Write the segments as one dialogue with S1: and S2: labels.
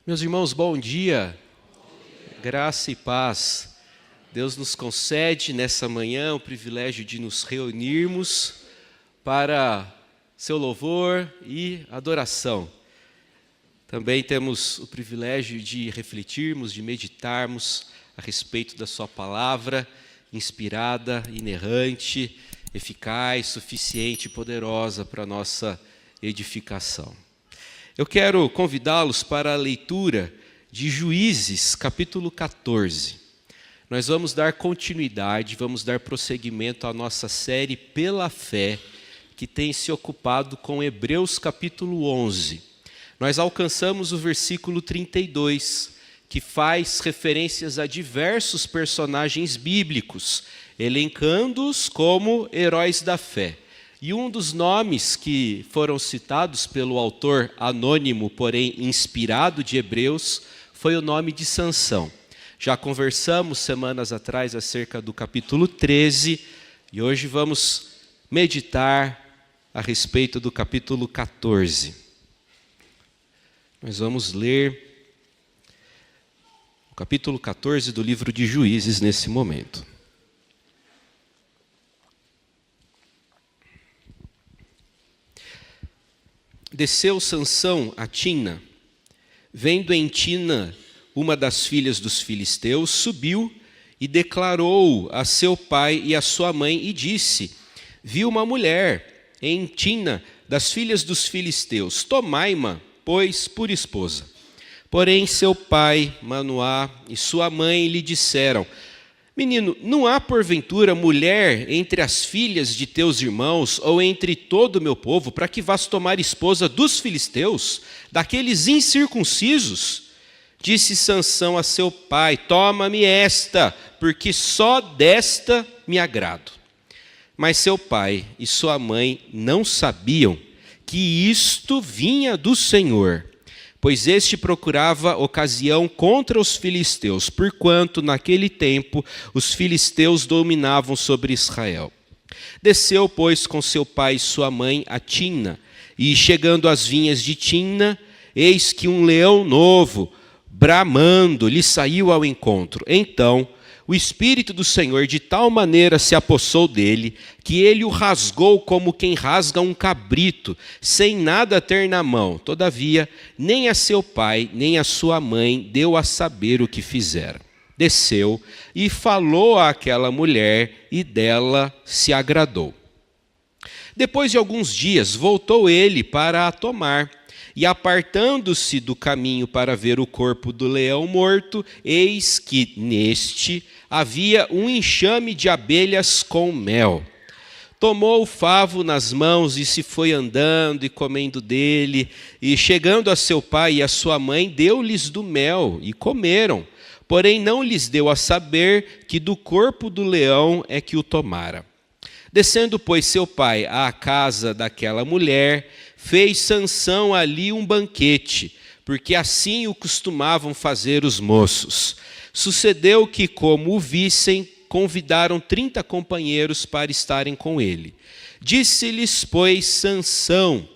S1: Meus irmãos, bom dia. Graça e paz. Deus nos concede nessa manhã o privilégio de nos reunirmos para seu louvor e adoração. Também temos o privilégio de refletirmos, de meditarmos a respeito da sua palavra, inspirada, inerrante, eficaz, suficiente e poderosa para a nossa edificação. Eu quero convidá-los para a leitura de Juízes, capítulo 14. Nós vamos dar continuidade, vamos dar prosseguimento à nossa série Pela Fé, que tem se ocupado com Hebreus, capítulo 11. Nós alcançamos o versículo 32, que faz referências a diversos personagens bíblicos, elencando-os como heróis da fé. E um dos nomes que foram citados pelo autor anônimo, porém inspirado de Hebreus, foi o nome de Sansão. Já conversamos semanas atrás acerca do capítulo 13, e hoje vamos meditar a respeito do capítulo 14. Nós vamos ler o capítulo 14 do livro de Juízes nesse momento. Desceu Sansão a Timna, vendo em Timna uma das filhas dos filisteus, subiu e declarou a seu pai e a sua mãe e disse: vi uma mulher em Timna das filhas dos filisteus, tomai-ma, pois, por esposa. Porém seu pai, Manoá, e sua mãe lhe disseram: menino, não há porventura mulher entre as filhas de teus irmãos ou entre todo o meu povo, para que vás tomar esposa dos filisteus, daqueles incircuncisos? Disse Sansão a seu pai: toma-me esta, porque só desta me agrado. Mas seu pai e sua mãe não sabiam que isto vinha do Senhor, pois este procurava ocasião contra os filisteus, porquanto naquele tempo os filisteus dominavam sobre Israel. Desceu, pois, com seu pai e sua mãe a Timna, e chegando às vinhas de Timna, eis que um leão novo, bramando, lhe saiu ao encontro. Então o Espírito do Senhor de tal maneira se apossou dele, que ele o rasgou como quem rasga um cabrito, sem nada ter na mão. Todavia, nem a seu pai, nem a sua mãe deu a saber o que fizera. Desceu e falou àquela mulher, e dela se agradou. Depois de alguns dias, voltou ele para a tomar. E apartando-se do caminho para ver o corpo do leão morto, eis que neste havia um enxame de abelhas com mel. Tomou o favo nas mãos e se foi andando e comendo dele, e chegando a seu pai e a sua mãe, deu-lhes do mel, e comeram. Porém não lhes deu a saber que do corpo do leão é que o tomara. Descendo, pois, seu pai à casa daquela mulher, fez Sansão ali um banquete, porque assim o costumavam fazer os moços. Sucedeu que, como o vissem, convidaram 30 companheiros para estarem com ele. Disse-lhes, pois, Sansão: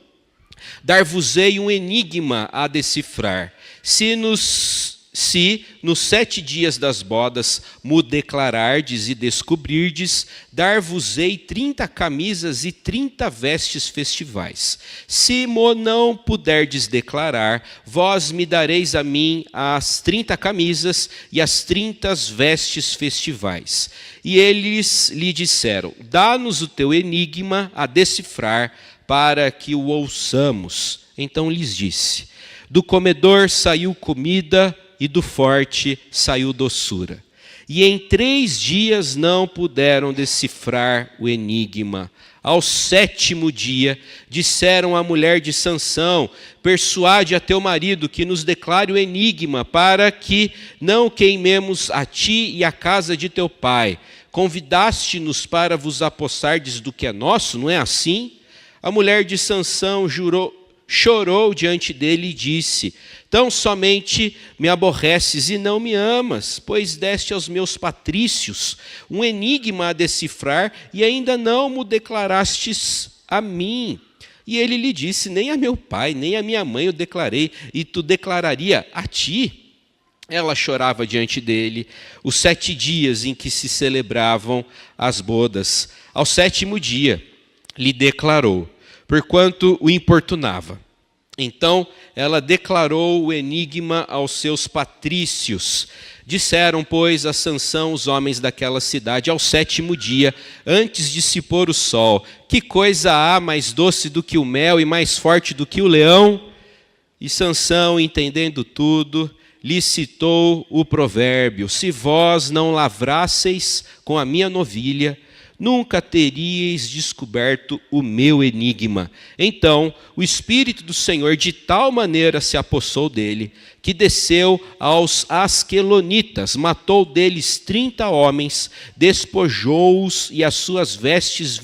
S1: dar-vos-ei um enigma a decifrar. Se nos 7 dias das bodas mo declarardes e descobrirdes, dar-vos-ei 30 camisas e 30 vestes festivais. Se mo não puderdes declarar, vós me dareis a mim as 30 camisas e as 30 vestes festivais. E eles lhe disseram: dá-nos o teu enigma a decifrar, para que o ouçamos. Então lhes disse: do comedor saiu comida, e do forte saiu doçura. E em 3 dias não puderam decifrar o enigma. Ao 7º dia, disseram à mulher de Sansão: persuade a teu marido que nos declare o enigma, para que não queimemos a ti e a casa de teu pai. Convidaste-nos para vos apossardes do que é nosso, não é assim? A mulher de Sansão chorou diante dele e disse: tão somente me aborreces e não me amas, pois deste aos meus patrícios um enigma a decifrar e ainda não mo declarastes a mim. E ele lhe disse: nem a meu pai, nem a minha mãe eu declarei, e tu declararia a ti? Ela chorava diante dele os 7 dias em que se celebravam as bodas. Ao 7º dia lhe declarou, porquanto o importunava. Então ela declarou o enigma aos seus patrícios. Disseram, pois, a Sansão os homens daquela cidade ao 7º dia, antes de se pôr o sol: que coisa há mais doce do que o mel e mais forte do que o leão? E Sansão, entendendo tudo, lhe citou o provérbio: se vós não lavrasseis com a minha novilha, nunca teríeis descoberto o meu enigma. Então o Espírito do Senhor de tal maneira se apossou dele, que desceu aos asquelonitas, matou deles 30 homens, despojou-os e as suas vestes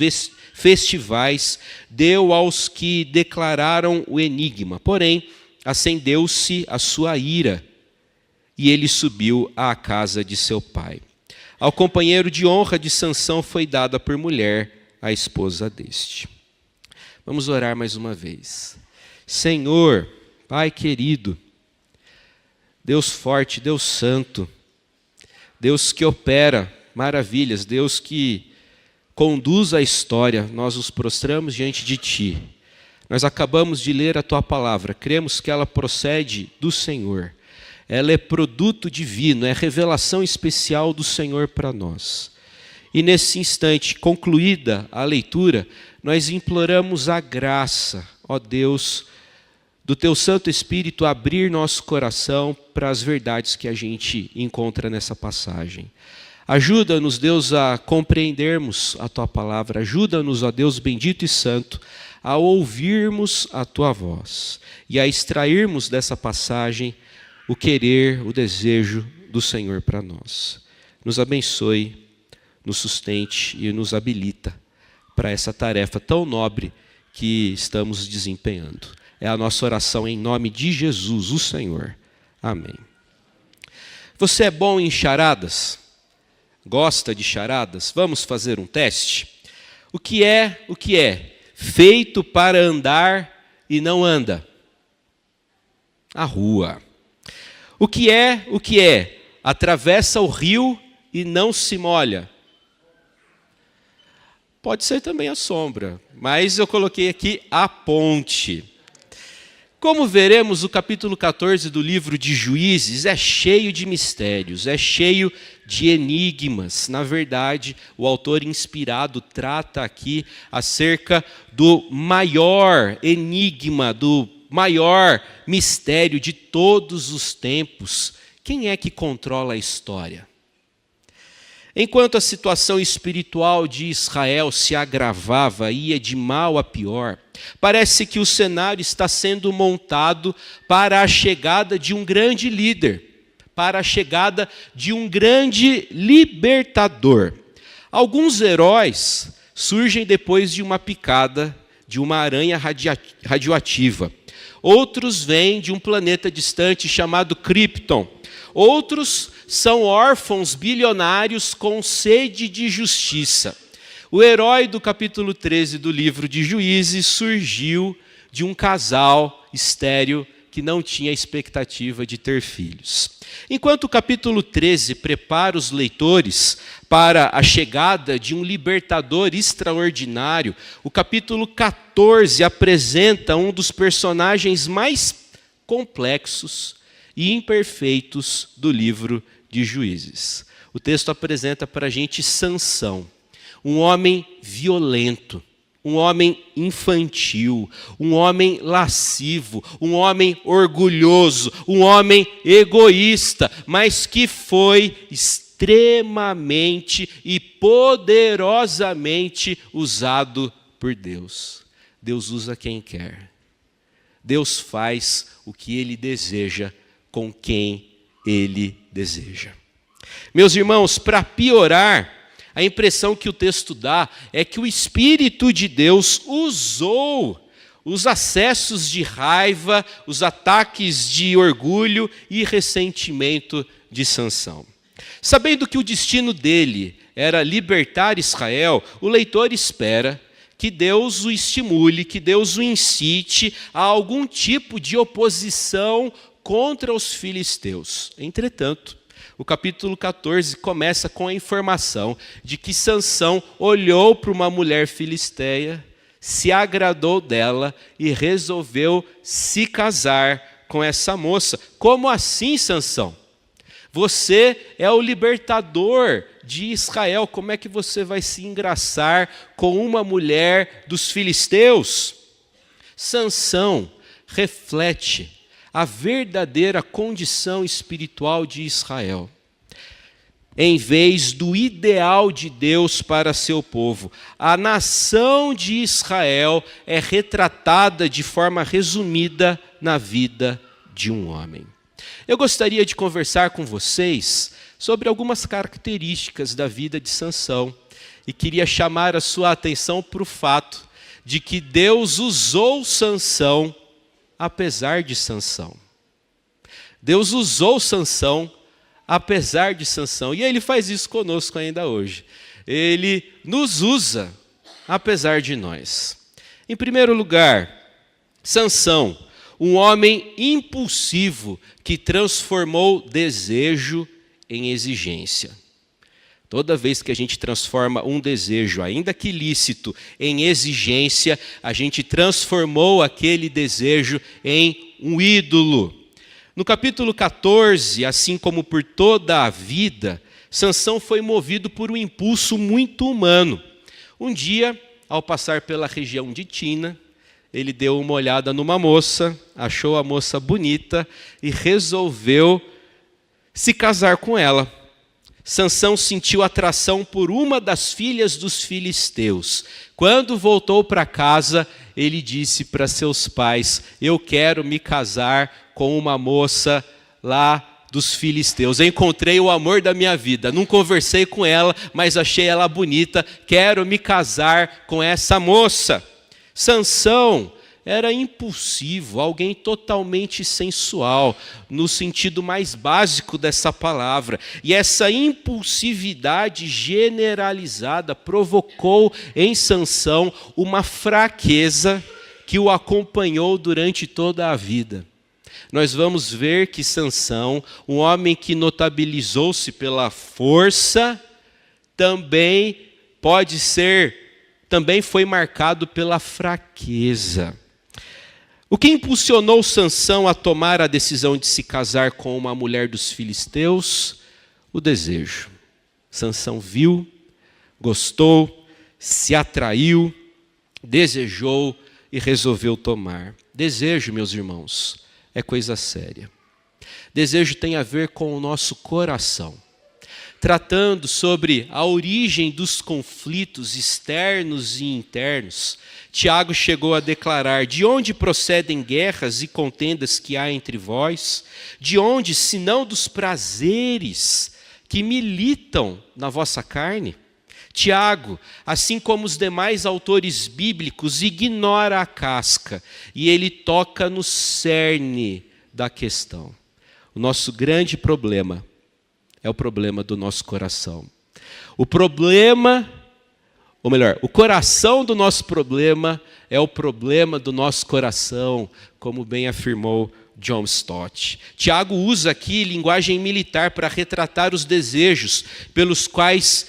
S1: festivais deu aos que declararam o enigma. Porém, acendeu-se a sua ira, e ele subiu à casa de seu pai. Ao companheiro de honra de Sansão foi dada por mulher a esposa deste. Vamos orar mais uma vez. Senhor, Pai querido, Deus forte, Deus santo, Deus que opera maravilhas, Deus que conduz a história, nós nos prostramos diante de Ti. Nós acabamos de ler a Tua palavra, cremos que ela procede do Senhor. Ela é produto divino, é revelação especial do Senhor para nós. E nesse instante, concluída a leitura, nós imploramos a graça, ó Deus, do Teu Santo Espírito abrir nosso coração para as verdades que a gente encontra nessa passagem. Ajuda-nos, Deus, a compreendermos a Tua palavra. Ajuda-nos, ó Deus bendito e santo, a ouvirmos a Tua voz e a extrairmos dessa passagem o querer, o desejo do Senhor para nós. Nos abençoe, nos sustente e nos habilita para essa tarefa tão nobre que estamos desempenhando. É a nossa oração em nome de Jesus, o Senhor. Amém. Você é bom em charadas? Gosta de charadas? Vamos fazer um teste? O que é feito para andar e não anda? A rua. O que é? Atravessa o rio e não se molha. Pode ser também a sombra, mas eu coloquei aqui a ponte. Como veremos, o capítulo 14 do livro de Juízes é cheio de mistérios, é cheio de enigmas. Na verdade, o autor inspirado trata aqui acerca do maior enigma, do maior mistério de todos os tempos. Quem é que controla a história? Enquanto a situação espiritual de Israel se agravava, ia de mal a pior, parece que o cenário está sendo montado para a chegada de um grande líder, para a chegada de um grande libertador. Alguns heróis surgem depois de uma picada de uma aranha radioativa. Outros vêm de um planeta distante chamado Krypton. Outros são órfãos bilionários com sede de justiça. O herói do capítulo 13 do livro de Juízes surgiu de um casal estéril que não tinha expectativa de ter filhos. Enquanto o capítulo 13 prepara os leitores para a chegada de um libertador extraordinário, o capítulo 14 apresenta um dos personagens mais complexos e imperfeitos do livro de Juízes. O texto apresenta para a gente Sansão, um homem violento, um homem infantil, um homem lascivo, um homem orgulhoso, um homem egoísta, mas que foi extremamente e poderosamente usado por Deus. Deus usa quem quer. Deus faz o que Ele deseja com quem Ele deseja. Meus irmãos, para piorar, a impressão que o texto dá é que o Espírito de Deus usou os acessos de raiva, os ataques de orgulho e ressentimento de Sansão. Sabendo que o destino dele era libertar Israel, o leitor espera que Deus o estimule, que Deus o incite a algum tipo de oposição contra os filisteus. Entretanto, o capítulo 14 começa com a informação de que Sansão olhou para uma mulher filisteia, se agradou dela e resolveu se casar com essa moça. Como assim, Sansão? Você é o libertador de Israel. Como é que você vai se engraçar com uma mulher dos filisteus? Sansão reflete a verdadeira condição espiritual de Israel. Em vez do ideal de Deus para seu povo, a nação de Israel é retratada de forma resumida na vida de um homem. Eu gostaria de conversar com vocês sobre algumas características da vida de Sansão e queria chamar a sua atenção para o fato de que Deus usou Sansão apesar de Sansão. Deus usou Sansão apesar de Sansão, e ele faz isso conosco ainda hoje. Ele nos usa apesar de nós. Em primeiro lugar, Sansão, um homem impulsivo que transformou desejo em exigência. Toda vez que a gente transforma um desejo, ainda que lícito, em exigência, a gente transformou aquele desejo em um ídolo. No capítulo 14, assim como por toda a vida, Sansão foi movido por um impulso muito humano. Um dia, ao passar pela região de Tina, ele deu uma olhada numa moça, achou a moça bonita e resolveu se casar com ela. Sansão sentiu atração por uma das filhas dos filisteus. Quando voltou para casa, ele disse para seus pais: eu quero me casar com uma moça lá dos filisteus. Eu encontrei o amor da minha vida. Não conversei com ela, mas achei ela bonita. Quero me casar com essa moça. Sansão era impulsivo, alguém totalmente sensual, no sentido mais básico dessa palavra. E essa impulsividade generalizada provocou em Sansão uma fraqueza que o acompanhou durante toda a vida. Nós vamos ver que Sansão, um homem que notabilizou-se pela força, também foi marcado pela fraqueza. O que impulsionou Sansão a tomar a decisão de se casar com uma mulher dos filisteus? O desejo. Sansão viu, gostou, se atraiu, desejou e resolveu tomar. Desejo, meus irmãos, é coisa séria. Desejo tem a ver com o nosso coração. Tratando sobre a origem dos conflitos externos e internos, Tiago chegou a declarar: de onde procedem guerras e contendas que há entre vós? De onde, senão dos prazeres que militam na vossa carne? Tiago, assim como os demais autores bíblicos, ignora a casca e ele toca no cerne da questão. O nosso grande problema é o problema do nosso coração. O coração do nosso problema é o problema do nosso coração, como bem afirmou John Stott. Tiago usa aqui linguagem militar para retratar os desejos pelos quais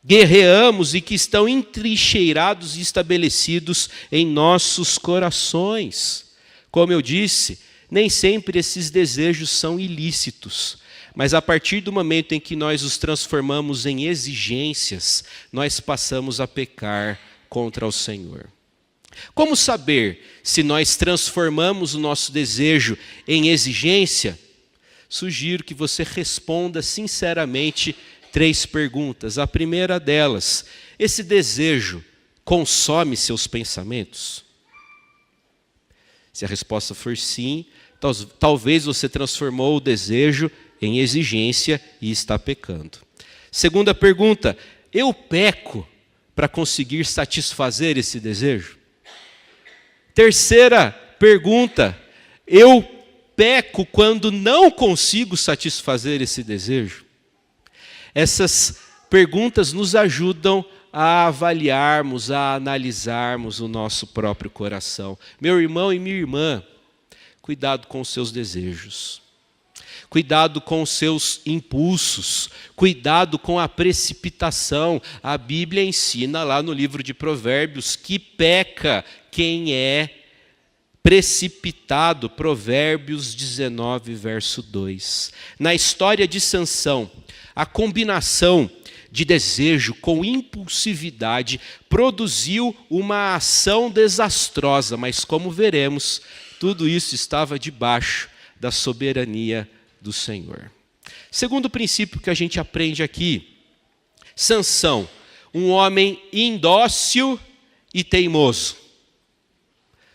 S1: guerreamos e que estão entrincheirados e estabelecidos em nossos corações. Como eu disse, nem sempre esses desejos são ilícitos. Mas a partir do momento em que nós os transformamos em exigências, nós passamos a pecar contra o Senhor. Como saber se nós transformamos o nosso desejo em exigência? Sugiro que você responda sinceramente 3 perguntas. A primeira delas: esse desejo consome seus pensamentos? Se a resposta for sim, talvez você transformou o desejo em exigência e está pecando. Segunda pergunta: eu peco para conseguir satisfazer esse desejo? Terceira pergunta: eu peco quando não consigo satisfazer esse desejo? Essas perguntas nos ajudam a avaliarmos, a analisarmos o nosso próprio coração. Meu irmão e minha irmã, cuidado com os seus desejos. Cuidado com os seus impulsos, cuidado com a precipitação. A Bíblia ensina lá no livro de Provérbios que peca quem é precipitado. Provérbios 19, verso 2. Na história de Sansão, a combinação de desejo com impulsividade produziu uma ação desastrosa, mas como veremos, tudo isso estava debaixo da soberania do Senhor. Segundo princípio que a gente aprende aqui, Sansão, um homem indócil e teimoso.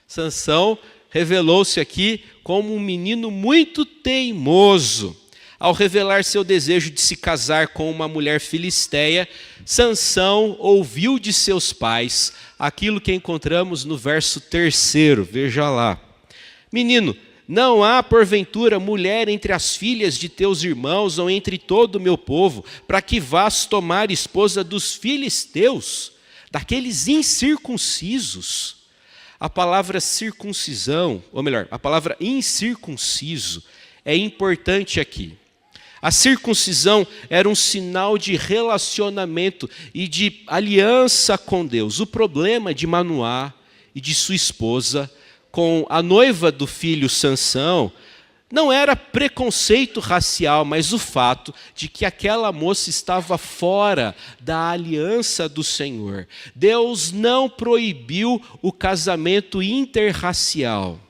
S1: Sansão revelou-se aqui como um menino muito teimoso. Ao revelar seu desejo de se casar com uma mulher filisteia, Sansão ouviu de seus pais aquilo que encontramos no verso 3, veja lá. Menino, não há, porventura, mulher entre as filhas de teus irmãos ou entre todo o meu povo, para que vás tomar esposa dos filisteus, daqueles incircuncisos. A palavra circuncisão, ou melhor, a palavra incircunciso é importante aqui. A circuncisão era um sinal de relacionamento e de aliança com Deus. O problema de Manoá e de sua esposa com a noiva do filho Sansão, não era preconceito racial, mas o fato de que aquela moça estava fora da aliança do Senhor. Deus não proibiu o casamento interracial,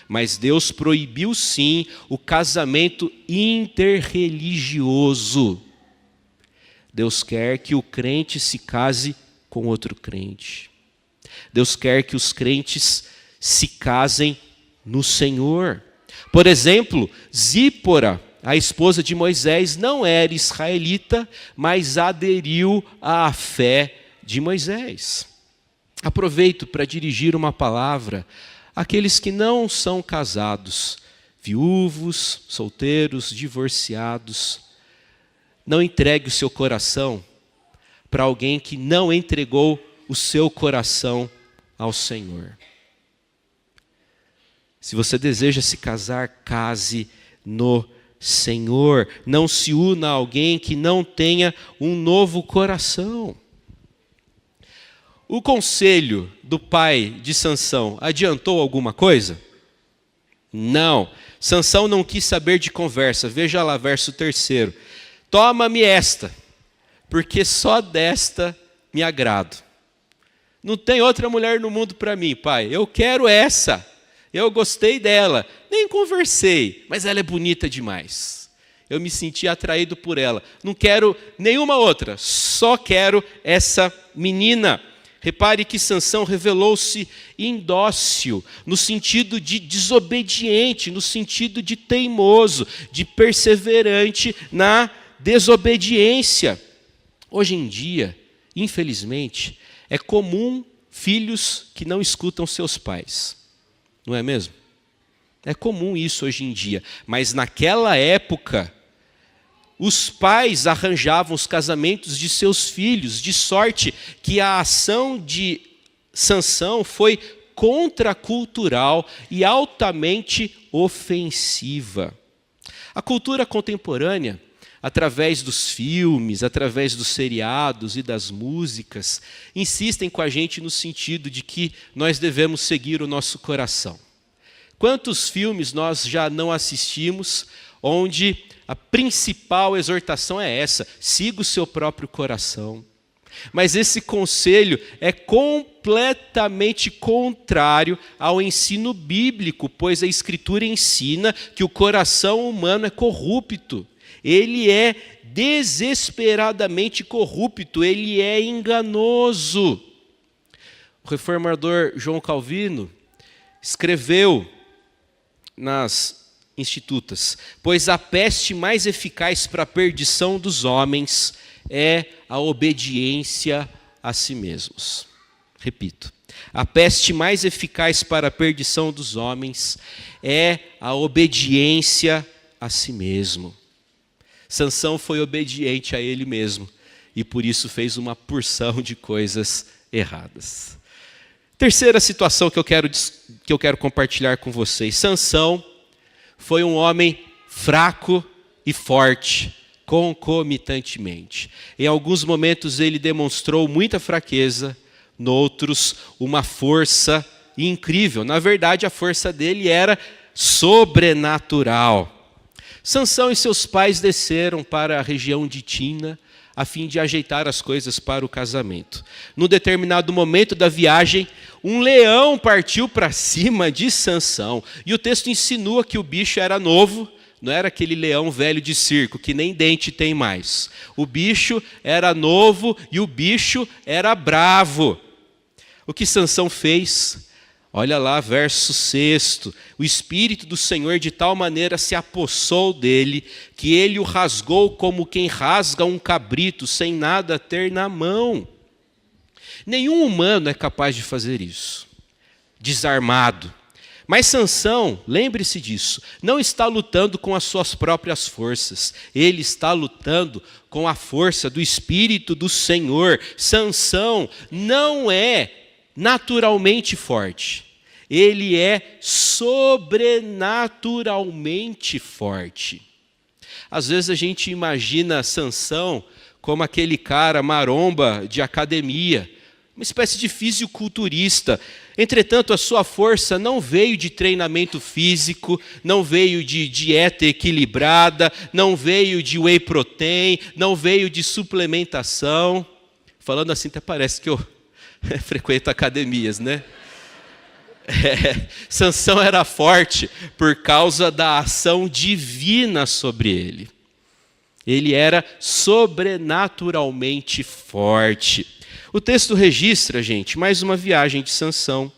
S1: mas Deus proibiu sim o casamento interreligioso. Deus quer que o crente se case com outro crente. Deus quer que os crentes se casem no Senhor. Por exemplo, Zípora, a esposa de Moisés, não era israelita, mas aderiu à fé de Moisés. Aproveito para dirigir uma palavra àqueles que não são casados, viúvos, solteiros, divorciados. Não entregue o seu coração para alguém que não entregou o seu coração ao Senhor. Se você deseja se casar, case no Senhor. Não se una a alguém que não tenha um novo coração. O conselho do pai de Sansão adiantou alguma coisa? Não. Sansão não quis saber de conversa. Veja lá, verso 3. Toma-me esta, porque só desta me agrado. Não tem outra mulher no mundo para mim, pai. Eu quero essa. Eu gostei dela, nem conversei, mas ela é bonita demais. Eu me senti atraído por ela. Não quero nenhuma outra, só quero essa menina. Repare que Sansão revelou-se indócil, no sentido de desobediente, no sentido de teimoso, de perseverante na desobediência. Hoje em dia, infelizmente, é comum filhos que não escutam seus pais. Não é mesmo? É comum isso hoje em dia. Mas naquela época, os pais arranjavam os casamentos de seus filhos, de sorte que a ação de Sansão foi contracultural e altamente ofensiva. A cultura contemporânea, através dos filmes, através dos seriados e das músicas, insistem com a gente no sentido de que nós devemos seguir o nosso coração. Quantos filmes nós já não assistimos, onde a principal exortação é essa: siga o seu próprio coração. Mas esse conselho é completamente contrário ao ensino bíblico, pois a Escritura ensina que o coração humano é corrupto. Ele é desesperadamente corrupto, ele é enganoso. O reformador João Calvino escreveu nas Institutas: pois a peste mais eficaz para a perdição dos homens é a obediência a si mesmos. Repito, a peste mais eficaz para a perdição dos homens é a obediência a si mesmo. Sansão foi obediente a ele mesmo. e por isso fez uma porção de coisas erradas. Terceira situação que eu quero compartilhar com vocês. Sansão foi um homem fraco e forte, concomitantemente. Em alguns momentos ele demonstrou muita fraqueza, noutros uma força incrível. Na verdade, a força dele era sobrenatural. Sansão e seus pais desceram para a região de Timna, a fim de ajeitar as coisas para o casamento. Num determinado momento da viagem, um leão partiu para cima de Sansão. E o texto insinua que o bicho era novo, não era aquele leão velho de circo, que nem dente tem mais. O bicho era novo e o bicho era bravo. O que Sansão fez? Olha lá, verso 6. O Espírito do Senhor de tal maneira se apossou dele, que ele o rasgou como quem rasga um cabrito, sem nada ter na mão. Nenhum humano é capaz de fazer isso, desarmado. Mas Sansão, lembre-se disso, não está lutando com as suas próprias forças. Ele está lutando com a força do Espírito do Senhor. Sansão não é naturalmente forte. Ele é sobrenaturalmente forte. Às vezes a gente imagina Sansão como aquele cara maromba de academia, uma espécie de fisiculturista. Entretanto, a sua força não veio de treinamento físico, não veio de dieta equilibrada, não veio de whey protein, não veio de suplementação. Falando assim, até parece que eu frequento academias, né? Sansão era forte por causa da ação divina sobre ele. Ele era sobrenaturalmente forte. O texto registra, gente, mais uma viagem de Sansão.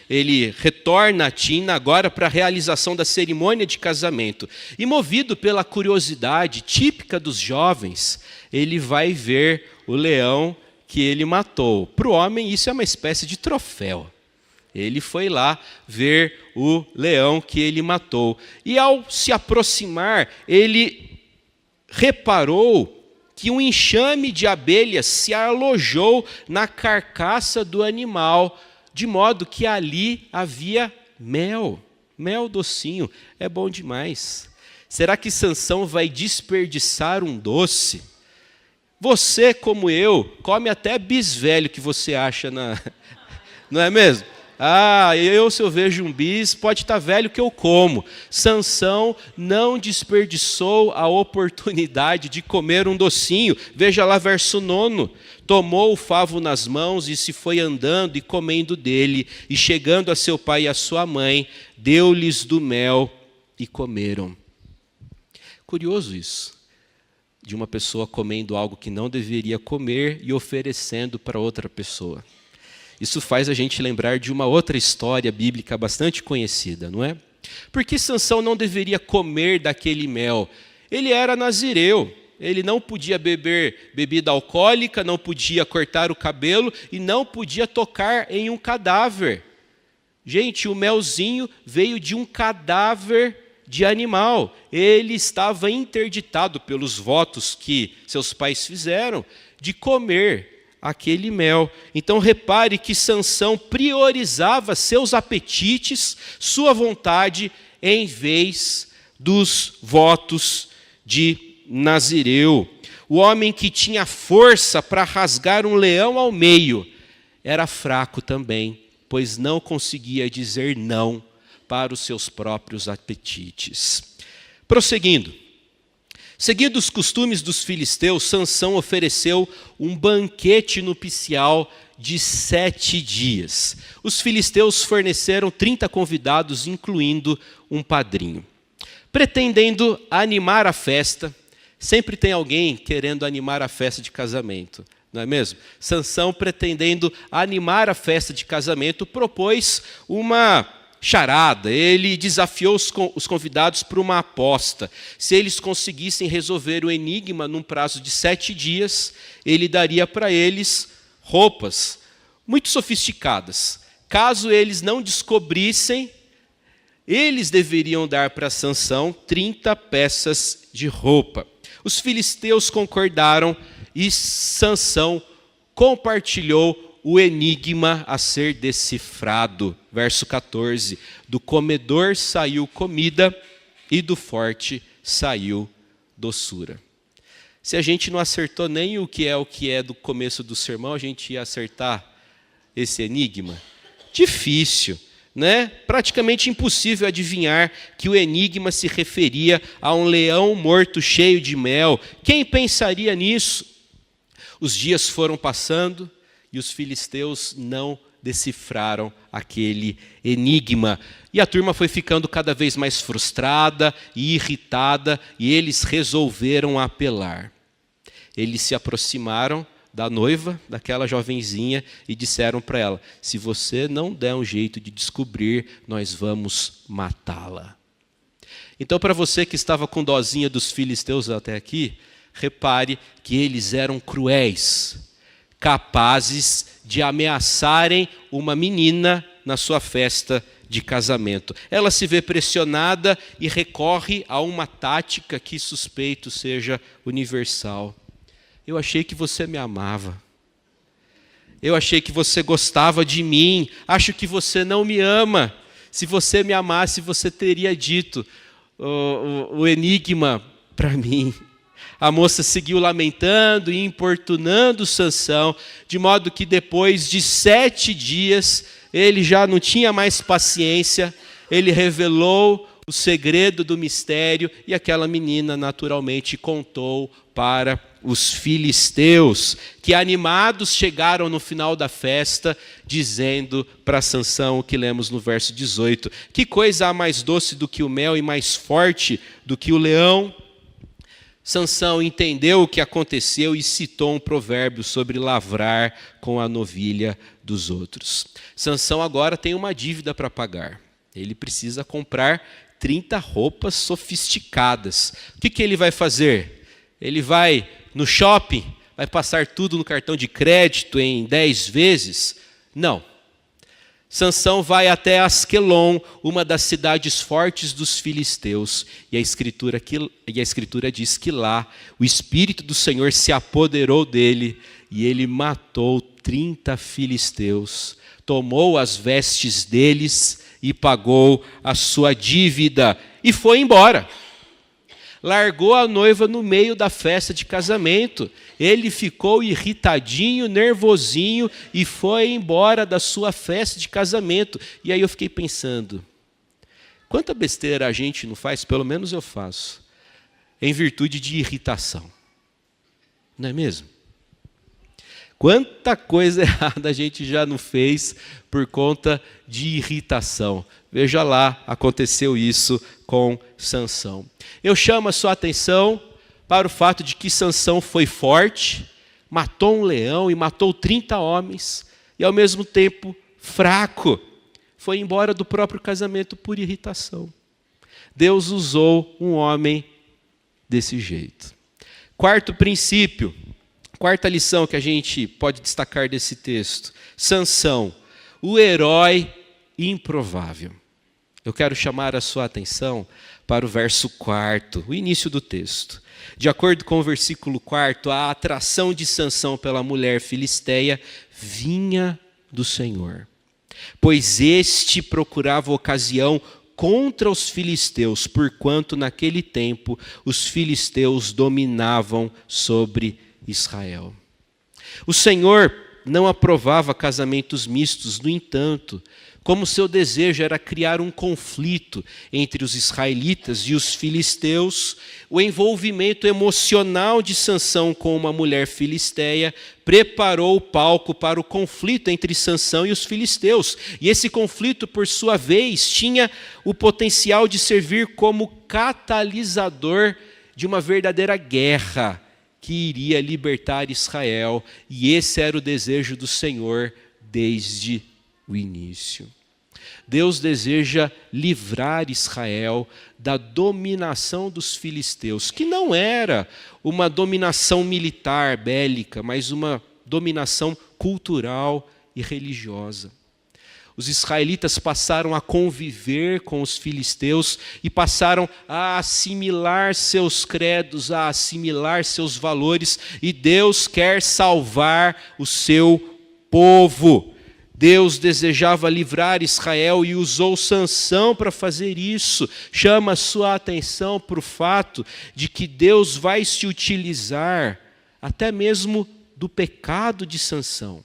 S1: Ele retorna a Timna agora para a realização da cerimônia de casamento. E movido pela curiosidade típica dos jovens, ele vai ver o leão que ele matou. Para o homem, isso é uma espécie de troféu. Ele foi lá ver o leão que ele matou. E ao se aproximar, ele reparou que um enxame de abelhas se alojou na carcaça do animal, de modo que ali havia mel. Mel docinho, é bom demais. Será que Sansão vai desperdiçar um doce? Você, como eu, come até bis velho que você acha na... Não é mesmo? Se eu vejo um bis, pode estar velho que eu como. Sansão não desperdiçou a oportunidade de comer um docinho. Veja lá verso 9. Tomou o favo nas mãos e se foi andando e comendo dele. E chegando a seu pai e a sua mãe, deu-lhes do mel e comeram. Curioso isso. De uma pessoa comendo algo que não deveria comer e oferecendo para outra pessoa. Isso faz a gente lembrar de uma outra história bíblica bastante conhecida, não é? Por que Sansão não deveria comer daquele mel? Ele era nazireu, ele não podia beber bebida alcoólica, não podia cortar o cabelo e não podia tocar em um cadáver. Gente, o melzinho veio de um cadáver de animal. Ele estava interditado pelos votos que seus pais fizeram de comer aquele mel. Então repare que Sansão priorizava seus apetites, sua vontade, em vez dos votos de nazireu. O homem que tinha força para rasgar um leão ao meio era fraco também, pois não conseguia dizer não para os seus próprios apetites. Prosseguindo. Seguindo os costumes dos filisteus, Sansão ofereceu um banquete nupcial de 7 dias. Os filisteus forneceram 30 convidados, incluindo um padrinho. Pretendendo animar a festa, sempre tem alguém querendo animar a festa de casamento, não é mesmo? Sansão, pretendendo animar a festa de casamento, propôs uma charada. Ele desafiou os convidados para uma aposta. Se eles conseguissem resolver o enigma num prazo de 7 dias, ele daria para eles roupas muito sofisticadas. Caso eles não descobrissem, eles deveriam dar para Sansão 30 peças de roupa. Os filisteus concordaram e Sansão compartilhou o enigma a ser decifrado. Verso 14: do comedor saiu comida e do forte saiu doçura. Se a gente não acertou nem o que é do começo do sermão, a gente ia acertar esse enigma? Difícil, né? Praticamente impossível adivinhar que o enigma se referia a um leão morto cheio de mel. Quem pensaria nisso? Os dias foram passando e os filisteus não decifraram aquele enigma. E a turma foi ficando cada vez mais frustrada e irritada, e eles resolveram apelar. Eles se aproximaram da noiva, daquela jovenzinha, e disseram para ela: se você não der um jeito de descobrir, nós vamos matá-la. Então, para você que estava com dozinha dos filisteus até aqui, repare que eles eram cruéis, capazes de ameaçarem uma menina na sua festa de casamento. Ela se vê pressionada e recorre a uma tática que suspeito seja universal. Eu achei que você me amava. Eu achei que você gostava de mim. Acho que você não me ama. Se você me amasse, você teria dito o enigma para mim. A moça seguiu lamentando e importunando Sansão, de modo que depois de 7 dias, ele já não tinha mais paciência, ele revelou o segredo do mistério e aquela menina naturalmente contou para os filisteus, que animados chegaram no final da festa, dizendo para Sansão o que lemos no verso 18: que coisa há mais doce do que o mel e mais forte do que o leão? Sansão entendeu o que aconteceu e citou um provérbio sobre lavrar com a novilha dos outros. Sansão agora tem uma dívida para pagar. Ele precisa comprar 30 roupas sofisticadas. O que ele vai fazer? Ele vai no shopping, vai passar tudo no cartão de crédito em 10 vezes? Não. Sansão vai até Asquelon, uma das cidades fortes dos filisteus, e a escritura diz que lá o Espírito do Senhor se apoderou dele e ele matou 30 filisteus, tomou as vestes deles e pagou a sua dívida e foi embora. Largou a noiva no meio da festa de casamento. Ele ficou irritadinho, nervosinho e foi embora da sua festa de casamento. E aí eu fiquei pensando, quanta besteira a gente não faz, pelo menos eu faço, em virtude de irritação. Não é mesmo? Quanta coisa errada a gente já não fez por conta de irritação. Veja lá, aconteceu isso com Sansão. Eu chamo a sua atenção para o fato de que Sansão foi forte, matou um leão e matou 30 homens, e ao mesmo tempo fraco, foi embora do próprio casamento por irritação. Deus usou um homem desse jeito. Quarto princípio, quarta lição que a gente pode destacar desse texto: Sansão, o herói improvável. Eu quero chamar a sua atenção para o verso 4, o início do texto. De acordo com o versículo 4, a atração de Sansão pela mulher filisteia vinha do Senhor, pois este procurava ocasião contra os filisteus, porquanto naquele tempo os filisteus dominavam sobre Israel. O Senhor não aprovava casamentos mistos, no entanto, como seu desejo era criar um conflito entre os israelitas e os filisteus, o envolvimento emocional de Sansão com uma mulher filisteia preparou o palco para o conflito entre Sansão e os filisteus. E esse conflito, por sua vez, tinha o potencial de servir como catalisador de uma verdadeira guerra que iria libertar Israel. E esse era o desejo do Senhor desde o início. Deus deseja livrar Israel da dominação dos filisteus, que não era uma dominação militar, bélica, mas uma dominação cultural e religiosa. Os israelitas passaram a conviver com os filisteus e passaram a assimilar seus credos, a assimilar seus valores, e Deus quer salvar o seu povo. Deus desejava livrar Israel e usou Sansão para fazer isso. Chama a sua atenção para o fato de que Deus vai se utilizar até mesmo do pecado de Sansão.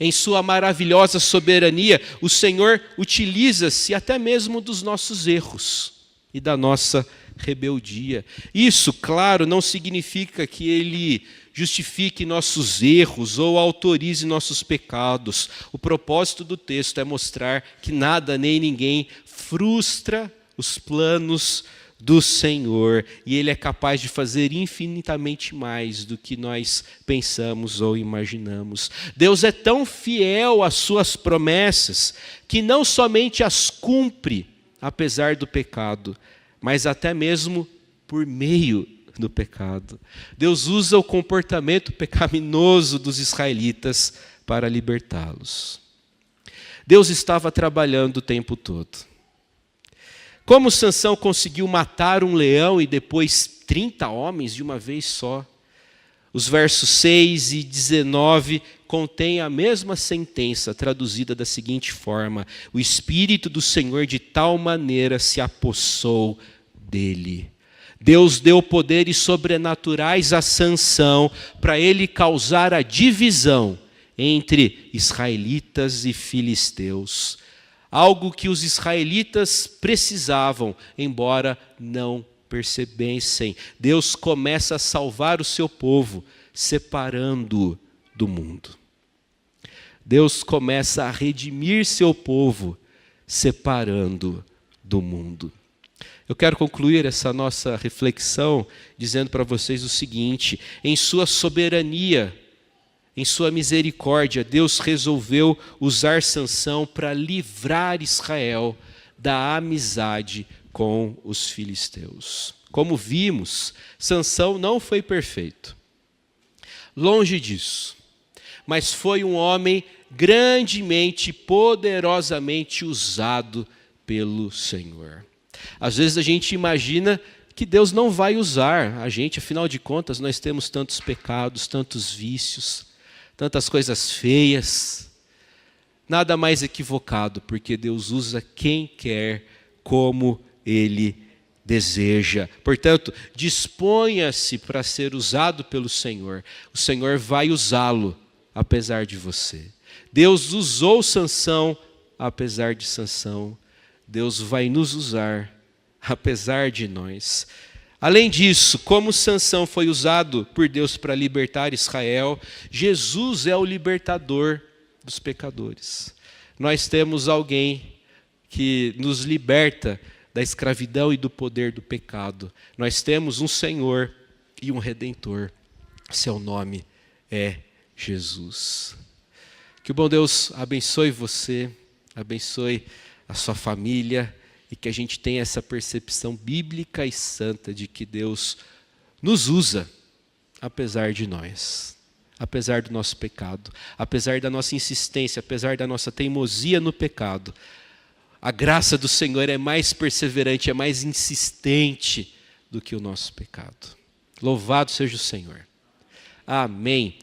S1: Em sua maravilhosa soberania, o Senhor utiliza-se até mesmo dos nossos erros e da nossa rebeldia. Isso, claro, não significa que Ele justifique nossos erros ou autorize nossos pecados. O propósito do texto é mostrar que nada nem ninguém frustra os planos do Senhor, e Ele é capaz de fazer infinitamente mais do que nós pensamos ou imaginamos. Deus é tão fiel às suas promessas que não somente as cumpre apesar do pecado, mas até mesmo por meio do pecado. Deus usa o comportamento pecaminoso dos israelitas para libertá-los. Deus estava trabalhando o tempo todo. Como Sansão conseguiu matar um leão e depois 30 homens de uma vez só? Os versos 6 e 19 contêm a mesma sentença, traduzida da seguinte forma: o Espírito do Senhor de tal maneira se apossou dele. Deus deu poderes sobrenaturais a Sansão para ele causar a divisão entre israelitas e filisteus. Algo que os israelitas precisavam, embora não percebessem. Deus começa a salvar o seu povo, separando-o do mundo. Deus começa a redimir seu povo, separando-o do mundo. Eu quero concluir essa nossa reflexão dizendo para vocês o seguinte: em sua soberania, em sua misericórdia, Deus resolveu usar Sansão para livrar Israel da amizade com os filisteus. Como vimos, Sansão não foi perfeito. Longe disso. Mas foi um homem grandemente, poderosamente usado pelo Senhor. Às vezes a gente imagina que Deus não vai usar a gente, afinal de contas nós temos tantos pecados, tantos vícios, tantas coisas feias. Nada mais equivocado, porque Deus usa quem quer, como Ele deseja. Portanto, disponha-se para ser usado pelo Senhor. O Senhor vai usá-lo, apesar de você. Deus usou Sansão, apesar de Sansão. Deus vai nos usar, apesar de nós. Além disso, como Sansão foi usado por Deus para libertar Israel, Jesus é o libertador dos pecadores. Nós temos alguém que nos liberta da escravidão e do poder do pecado. Nós temos um Senhor e um Redentor. Seu nome é Jesus. Que o bom Deus abençoe você, abençoe a sua família, e que a gente tenha essa percepção bíblica e santa de que Deus nos usa, apesar de nós, apesar do nosso pecado, apesar da nossa insistência, apesar da nossa teimosia no pecado. A graça do Senhor é mais perseverante, é mais insistente do que o nosso pecado. Louvado seja o Senhor. Amém.